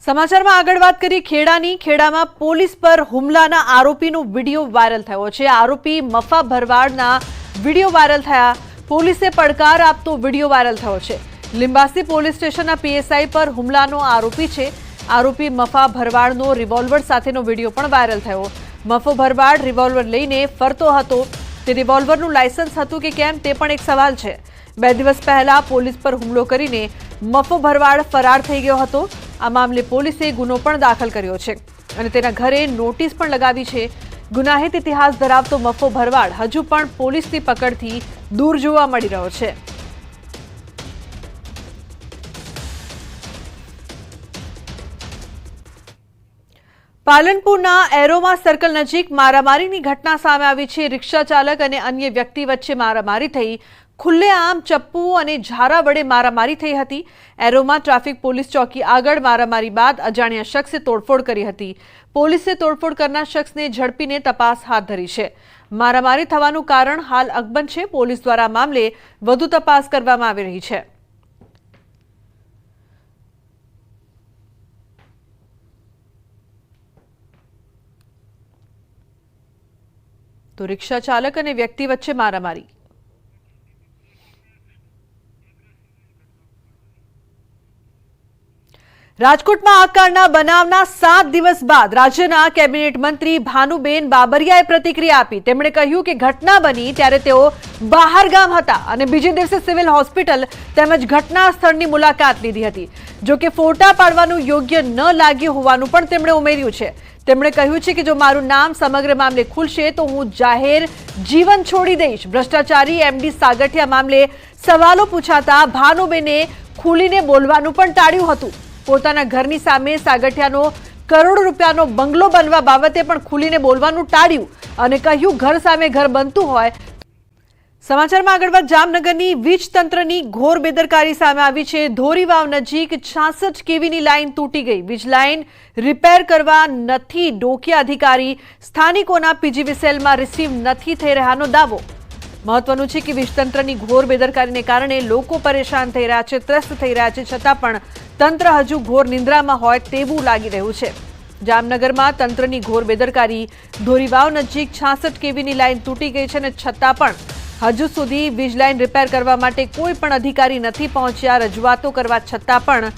સમાચારમાં આગળ વાત કરી ખેડાની। ખેડામાં પોલીસ પર હુમલાના આરોપીનો વિડીયો વાયરલ થયો છે। આરોપી મફા ભરવાડના વિડીયો વાયરલ થયા। પોલીસે પડકાર આપતો વિડીયો વાયરલ થયો છે। લીંબાસી પોલીસ સ્ટેશનના પીએસઆઈ પર હુમલાનો આરોપી છે। આરોપી મફા ભરવાડનો રિવોલ્વર સાથેનો વિડીયો પણ વાયરલ થયો। મફો ભરવાડ રિવોલ્વર લઈને ફરતો હતો। તે રિવોલ્વરનું લાયસન્સ હતું કે કેમ તે પણ એક સવાલ છે। 2 દિવસ પહેલા પોલીસ પર હુમલો કરીને મફો ભરવાડ ફરાર થઈ ગયો હતો। આ મામલે પોલીસે ગુનો પણ દાખલ કર્યો છે અને તેના ઘરે નોટિસ પણ લગાવી છે। ગુનાહિત ઇતિહાસ ધરાવતો મફો ભરવાડ હજુ પણ પોલીસની પકડથી દૂર જોવા મળી રહ્યો છે। પાલનપુરના એરોમા સર્કલ નજીક મારામારીની ઘટના સામે આવી છે। રિક્ષા ચાલક અને અન્ય વ્યક્તિ વચ્ચે મારામારી થઈ। ખુલ્લેઆમ ચપ્પુ અને ઝારા વડે મારામારી થઈ હતી। એરોમા ટ્રાફિક પોલીસ ચોકી આગળ મારામારી બાદ અજાણ્યા શખ્સે તોડફોડ કરી હતી। પોલીસે તોડફોડ કરનાર શખ્સને ઝડપીને તપાસ હાથ ધરી છે। મારામારી થવાનું કારણ હાલ અકબંધ છે। પોલીસ દ્વારા આ મામલે વધુ તપાસ કરવામાં આવી રહી છે। તો રિક્ષા ચાલક અને વ્યક્તિ વચ્ચે મારામારી। રાજકોટમાં આકારના બનાવના 7 દિવસ બાદ રાજ્યના કેબિનેટ મંત્રી ભાનુબેન બાબરિયાએ પ્રતિક્રિયા આપી। તેમણે કહ્યું કે ઘટના બની ત્યારે તેઓ બહાર ગામ હતા અને બીજે દિવસે સિવિલ હોસ્પિટલ તેમજ ઘટના સ્થળની મુલાકાત લીધી હતી। જો કે ફોટા પાડવાનું યોગ્ય ન લાગ્યું હોવાનું પણ તેમણે ઉમેર્યું છે। તેમણે કહ્યું છે કે જો મારું નામ સમગ્ર મામલે ખુલશે તો હું જાહેર જીવન છોડી દઈશ। ભ્રષ્ટાચારી એમડી સાગઠિયા મામલે સવાલો પૂછાતા ભાનુબેને ખુલીને બોલવાનું પણ ટાળ્યું હતું। પોતાના ઘરની સામે સાગઠિયાનો કરોડો રૂપિયાનો બંગલો બનવા બાબતે પણ ખુલીને બોલવાનું ટાળ્યું અને કહ્યું ઘર સામે ઘર બનતું હોય। સમાચારમાં આગળ વાત જામનગરની વીજ તંત્રની ઘોર બેદરકારી સામે આવી છે। ધોરીવાવ નજીક 66 કેવીની લાઇન તૂટી ગઈ। વીજ લાઇન રિપેર કરવા નથી ડોકિયા અધિકારી। સ્થાનિકોના પીજીવીસીએલમાં રિસીવ નથી થઈ રહ્યાનો દાવો। મહત્વનું છે કે વીજ તંત્રની ઘોર બેદરકારીને કારણે લોકો પરેશાન થઈ રહ્યા છે, ત્રસ્ત થઈ રહ્યા છે, છતાં પણ તંત્ર હજુ ઘોર નિંદ્રામાં હોય તેવું લાગી રહ્યું છે। જામનગરમાં તંત્રની ઘોર બેદરકારી। ધોરીવાવ નજીક 66 કેવીની લાઇન તૂટી ગઈ છે અને છતાં પણ હજુ સુધી વીજ લાઇન રિપેર કરવા માટે કોઈ પણ અધિકારી નથી પહોંચ્યા। રજૂઆતો કરવા છતાં પણ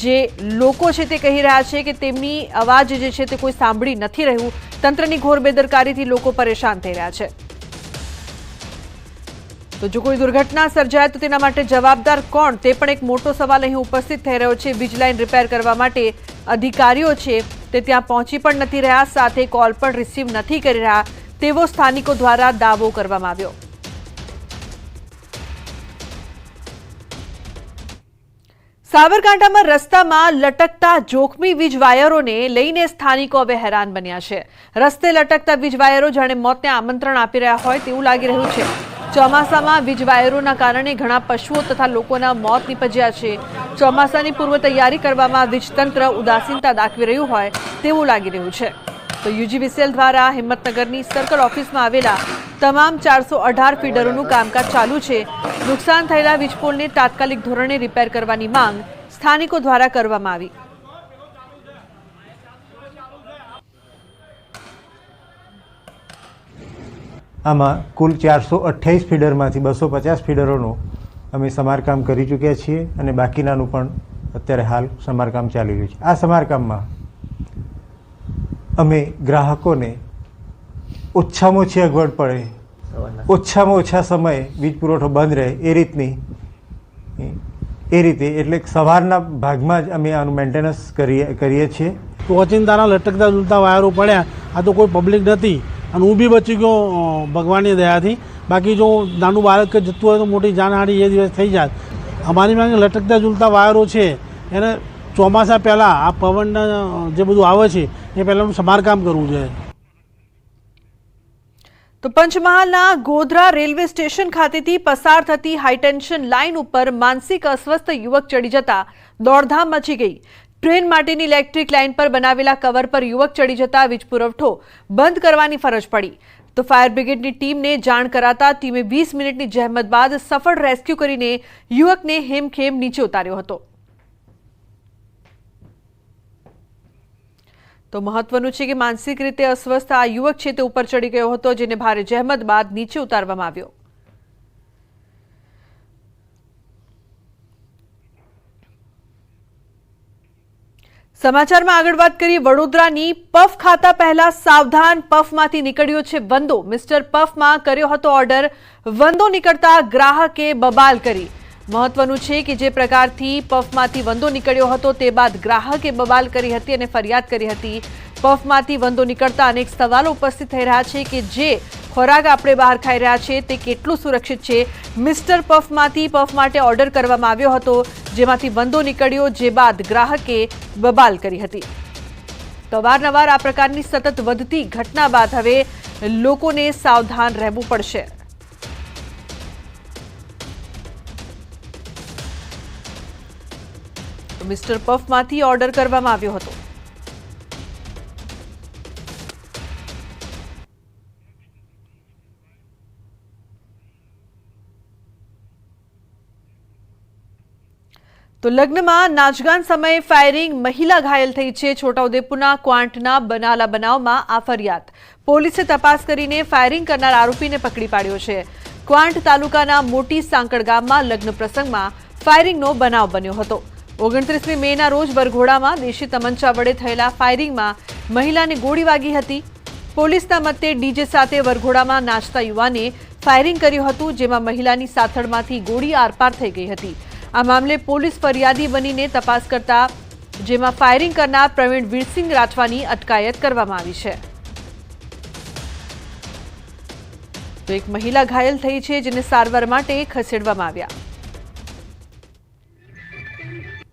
જે લોકો છે તે કહી રહ્યા છે કે તેમની અવાજ જે છે તે કોઈ સાંભળી નથી રહ્યું। તંત્રની ઘોર બેદરકારીથી લોકો પરેશાન થઈ રહ્યા છે। તો જો કોઈ દુર્ઘટના સર્જાય તો તેના માટે જવાબદાર કોણ તે પણ એક મોટો સવાલ અહીં ઉપસ્થિત થઈ રહ્યો છે। વીજ લાઇન રિપેર કરવા માટે અધિકારીઓ છે તે ત્યાં પહોંચી પણ નથી રહ્યા, સાથે કોલ પણ રિસીવ નથી કરી રહ્યા તેવો સ્થાનિકો દ્વારા દાવો કરવામાં આવ્યો। સાબરકાંઠામાં રસ્તામાં લટકતા જોખમી વીજ વાયરોને લઈને સ્થાનિકો હવે હેરાન બન્યા છે। રસ્તે લટકતા વીજ વાયરો જાણે મોતને આમંત્રણ આપી રહ્યા હોય તેવું લાગી રહ્યું છે। ચોમાસામાં વીજ વાયરોના કારણે ઘણા પશુઓ તથા લોકોના મોત નીપજ્યા છે। ચોમાસાની પૂર્વ તૈયારી કરવામાં વીજતંત્ર ઉદાસીનતા દાખવી રહ્યું હોય તેવું લાગી રહ્યું છે। તો યુજીવીસીએલ દ્વારા હિંમતનગરની સર્કલ ઓફિસમાં આવેલા તમામ 418 ફીડરોનું કામકાજ ચાલુ છે। નુકસાન થયેલા વીજપોલને તાત્કાલિક ધોરણે રિપેર કરવાની માંગ સ્થાનિકો દ્વારા કરવામાં આવી। આમાં કુલ 428 ફીડરમાંથી 250 ફીડરોનું અમે સમારકામ કરી ચૂક્યા છીએ અને બાકીનાનું પણ અત્યારે હાલ સમારકામ ચાલી રહ્યું છે। આ સમારકામમાં અમે ગ્રાહકોને ઓછામાં ઓછી અગવડ પડે, ઓછામાં ઓછા સમયે વીજ પુરવઠો બંધ રહે એ રીતે એટલે સવારના ભાગમાં જ અમે આનું મેન્ટેનન્સ કરીએ છીએ। ઓચિંતાના લટકતા ઝૂલતા વાયરો પડ્યા, આ તો કોઈ પબ્લિક નથી અને હું બી બચી ગયો ભગવાનની દયાથી। બાકી જો નાનું બાળક જતું હોય તો મોટી જાનહાની એ દિવસ થઈ જાય। અમારી માંગે લટકતા ઝૂલતા વાયરો છે એને ચોમાસા પહેલાં આ પવનના જે બધું આવે છે એ પહેલાંનું સમારકામ કરવું જોઈએ। તો પંચમહાલના ગોધરા રેલવે સ્ટેશન ખાતેથી પસાર થતી હાઈટેન્શન લાઇન ઉપર માનસિક અસ્વસ્થ યુવક ચડી જતા દોડધામ મચી ગઈ। ટ્રેન માટેની ઇલેક્ટ્રિક લાઇન પર બનાવેલા કવર પર યુવક ચડી જતા વીજ પુરવઠો બંધ કરવાની ફરજ પડી। તો ફાયર બ્રિગેડની ટીમને જાણ કરાતા ટીમે 20 મિનિટની જહેમત બાદ સફળ રેસ્ક્યુ કરીને યુવકને હેમખેમ નીચે ઉતાર્યો હતો। તો મહત્વનું છે કે માનસિક રીતે અસ્વસ્થ આ યુવક છે તે ઉપર ચડી ગયો હતો, જેને ભારે જહેમત બાદ નીચે ઉતારવામાં આવ્યો. સમાચારમાં આગળ વાત કરીએ વડોદરાની. પફ ખાતા પહેલા સાવધાન, પફમાંથી નીકળ્યો છે વંદો. મિસ્ટર પફમાં કર્યો હતો ઓર્ડર, વંદો નીકળતા ગ્રાહકે બબાલ કરી. મહત્વનું છે કે જે પ્રકારથી પફમાંથી વંદો નીકળ્યો હતો તે બાદ ગ્રાહકે બબાલ કરી હતી અને ફરિયાદ કરી હતી. પફમાંથી વંદો નીકળતા અનેક સવાલો ઉપસ્થિત થઈ રહ્યા છે કે જે ખોરાક આપણે બહાર ખાઈ રહ્યા છે તે કેટલું સુરક્ષિત છે. મિસ્ટર પફમાંથી પફ માટે ઓર્ડર કરવામાં આવ્યો હતો, જેમાંથી વંદો નીકળ્યો, જે બાદ ગ્રાહકે બબાલ કરી હતી. તો અવારનવાર આ પ્રકારની સતત વધતી ઘટના બાદ હવે લોકોને સાવધાન રહેવું પડશે. મિસ્ટર પફમાંથી ઓર્ડર કરવામાં આવ્યો હતો. તો લગ્નમાં નાચગાન સમયે ફાયરિંગ, મહિલા ઘાયલ થઈ છે. છોટાઉદેપુરના ક્વાંટના બનાલા બનાવમાં આ ફરિયાદ. પોલીસે તપાસ કરીને ફાયરિંગ કરનાર આરોપીને પકડી પાડ્યો છે. ક્વાંટ તાલુકાના મોટી સાંકળ ગામમાં લગ્ન પ્રસંગમાં ફાયરિંગનો બનાવ બન્યો હતો. 29મી મેના રોજ વરઘોડામાં દેશી તમંચા વડે થયેલા ફાયરિંગમાં મહિલાને ગોળી વાગી હતી. પોલીસના મતે ડીજે સાથે વરઘોડામાં નાચતા યુવાને ફાયરિંગ કર્યું હતું, જેમાં મહિલાની સાથળમાંથી ગોળી આરપાર થઈ ગઈ હતી. આ મામલે પોલીસ ફરિયાદી બનીને તપાસ કરતા જેમાં ફાયરિંગ કરનાર પ્રવીણ વીરસિંહ રાઠવાની અટકાયત કરવામાં આવી છે. તો એક મહિલા ઘાયલ થઈ છે, જેને સારવાર માટે ખસેડવામાં આવ્યા.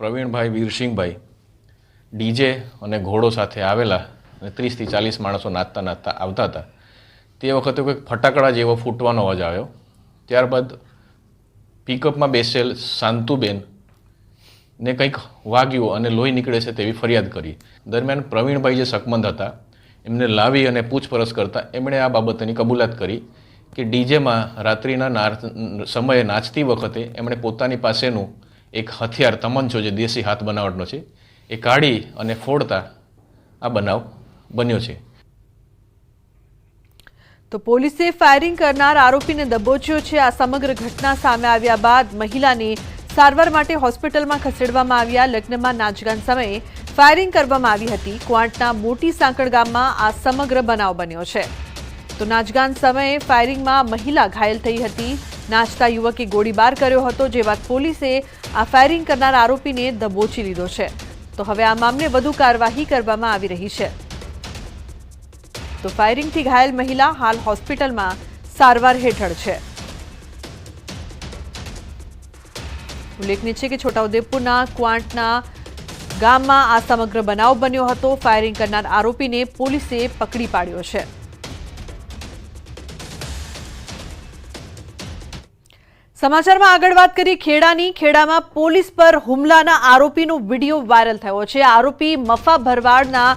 પ્રવીણભાઈ વીરસિંહભાઈ ડીજે અને ઘોડો સાથે આવેલા અને 30 થી 40 માણસો નાચતા નાચતા આવતા હતા. તે વખતે કોઈક ફટાકડા જેવો ફૂટવાનો અવાજ આવ્યો. ત્યારબાદ પિકઅપમાં બેસેલ શાંતુબેન ને કંઈક વાગ્યું અને લોહી નીકળે છે તેવી ફરિયાદ કરી. દરમિયાન પ્રવીણભાઈ જે શકમંદ હતા એમને લાવી અને પૂછપરછ કરતા એમણે આ બાબતની કબૂલાત કરી કે ડીજેમાં રાત્રિના સમયે નાચતી વખતે એમણે પોતાની પાસેનું એક હથિયાર, તમંચો જે દેશી હાથ બનાવટનો છે, એ કાઢી અને ફોડતા આ બનાવ બન્યો છે. તો પોલીસે ફાયરિંગ કરનાર આરોપીને દબોચ્યો છે. આ સમગ્ર ઘટના સામે આવ્યા બાદ મહિલાને સારવાર માટે હોસ્પિટલમાં ખસેડવામાં આવ્યા. લગ્નમાં નાચગાન સમયે ફાયરિંગ કરવામાં આવી હતી. ક્વાંટના મોટી સાંકળ ગામમાં આ સમગ્ર બનાવ બન્યો છે. તો નાચગાન સમયે ફાયરિંગમાં મહિલા ઘાયલ થઈ હતી. નાચતા યુવકે ગોળીબાર કર્યો હતો, જે બાદ પોલીસે આ ફાયરિંગ કરનાર આરોપીને દબોચી લીધો છે. તો હવે આ મામલે વધુ કાર્યવાહી કરવામાં આવી રહી છે. તો ફાયરિંગથી ઘાયલ મહિલા હાલ હોસ્પિટલમાં સારવાર હેઠળ છે. ઉલ્લેખનીય છે કે છોટાઉદેપુરના ક્વાંટના ગામમાં આ સમગ્ર બનાવ બન્યો હતો. ફાયરિંગ કરનાર આરોપીને પોલીસે પકડી પાડ્યો છે. સમાચારમાં આગળ વાત કરી ખેડાની. ખેડામાં પોલીસ પર હુમલાના આરોપીનો વિડીયો વાયરલ થયો છે. આરોપી મફા ભરવાડના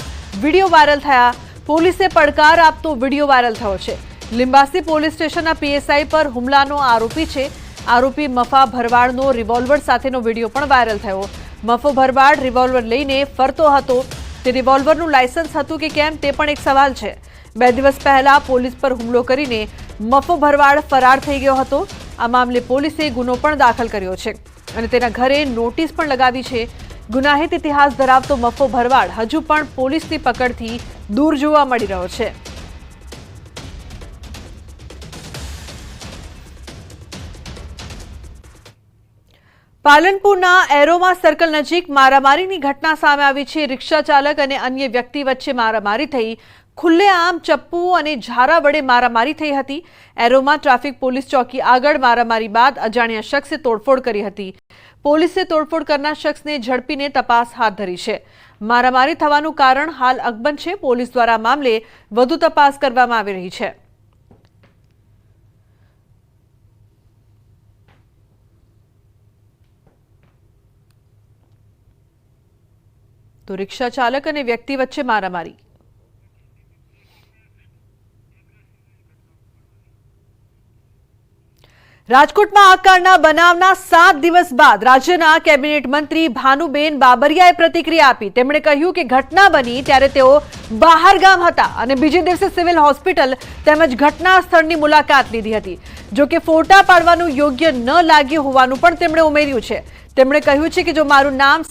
વિડીયો વાયરલ થયા. પોલીસે પડકાર આપતો વિડીયો વાયરલ થયો છે. લિંબાસી પોલીસ સ્ટેશનના પીએસઆઈ પર હુમલાનો આરોપી છે. આરોપી મફા ભરવાડનો રિવોલ્વર સાથેનો વિડીયો પણ વાયરલ થયો. મફો ભરવાડ રિવોલ્વર લઈને ફરતો હતો. તે રિવોલ્વરનું લાયસન્સ હતું કે કેમ તે પણ એક સવાલ છે. 2 દિવસ પહેલા પોલીસ પર હુમલો કરીને મફો ભરવાડ ફરાર થઈ ગયો હતો. આ મામલે પોલીસે ગુનો પણ દાખલ કર્યો છે અને તેના ઘરે નોટિસ પણ લગાવી છે. ગુનાહિત ઇતિહાસ ધરાવતો મફો ભરવાડ હજુ પણ પોલીસની પકડથી દૂર જોવા મળી રહ્યો છે. પાલનપુરના એરોમા સર્કલ નજીક મારામારીની ઘટના સામે આવી છે. રિક્ષા ચાલક અને અન્ય વ્યક્તિ વચ્ચે મારામારી થઈ. ખુલ્લેઆમ ચપ્પુ અને ઝારા વડે મારામારી થઈ હતી. એરોમા ટ્રાફિક પોલીસ ચોકી આગળ મારામારી બાદ અજાણ્યા શખ્સે તોડફોડ કરી હતી. પોલીસે તોડફોડ કરનાર શખ્સને ઝડપીને તપાસ હાથ ધરી છે. મારામારી થવાનું કારણ હાલ અકબંધ છે. પોલીસ દ્વારા મામલે વધુ તપાસ કરવામાં આવી રહી છે. તો રિક્ષા ચાલક અને વ્યક્તિ વચ્ચે મારામારી. રાજકોટમાં આ કારના બનાવના 7 દિવસ બાદ રાજ્યના કેબિનેટ મંત્રી ભાનુબેન બાબરિયાએ પ્રતિક્રિયા આપી. તેમણે કહ્યું કે ઘટના બની ત્યારે તેઓ બહાર ગામ હતા અને બીજે દિવસે સિવિલ હોસ્પિટલ તેમજ ઘટના સ્થળની મુલાકાત લીધી હતી. જો કે ફોટા પાડવાનું યોગ્ય ન લાગ્યું હોવાનું પણ તેમણે ઉમેર્યું છે. તેમણે કહ્યું છે કે જો મારું નામ